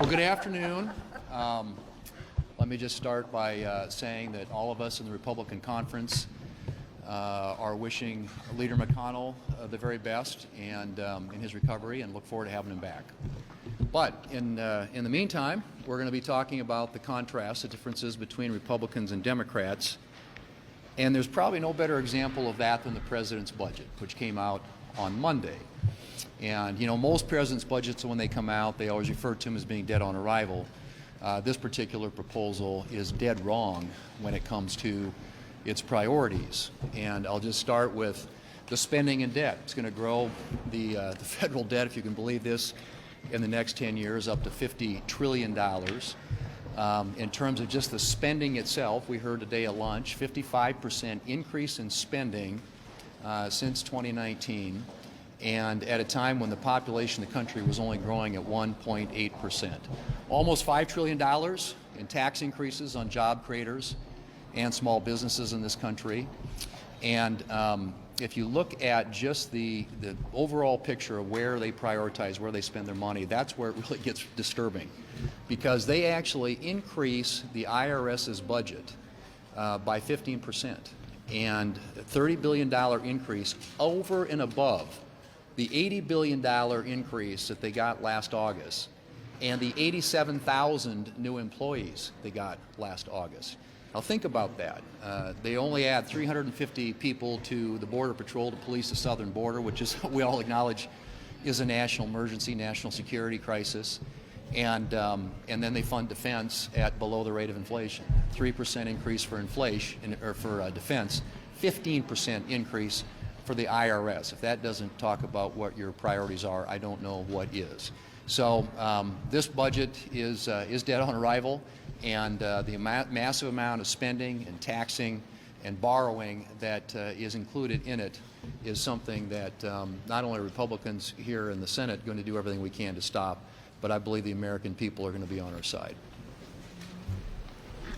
Well, good afternoon. Let me just start by saying that all of us in the Republican Conference are wishing Leader McConnell the very best and in his recovery, and look forward to having him back. But in the meantime, we're going to be talking about the contrast, the differences between Republicans and Democrats. And there's probably no better example of that than the president's budget, which came out on Monday. And, you know, most presidents' budgets, when they come out, they always refer to them as being dead on arrival. This particular proposal is dead wrong when it comes to its priorities. And I'll just start with the spending and debt. It's going to grow the federal debt, if you can believe this, in the next 10 years up to $50 trillion. In terms of just the spending itself, we heard today at lunch, 55% increase in spending since 2019. And at a time when the population of the country was only growing at 1.8%. Almost $5 trillion in tax increases on job creators and small businesses in this country. And if you look at just the overall picture of where they prioritize, where they spend their money, that's where it really gets disturbing. Because they actually increase the IRS's budget by 15%. And $30 billion increase over and above the $80 billion increase that they got last August and the 87,000 new employees they got last August. Now think about that. They only add 350 people to the Border Patrol to police the southern border, which is, we all acknowledge, is a national emergency, national security crisis. And then they fund defense at below the rate of inflation. 3% increase for inflation, or for defense, 15% increase for the IRS. If that doesn't talk about what your priorities are, I don't know what is. So this budget is dead on arrival, and the massive amount of spending and taxing and borrowing that is included in it is something that not only Republicans here in the Senate are going to do everything we can to stop, but I believe the American people are going to be on our side.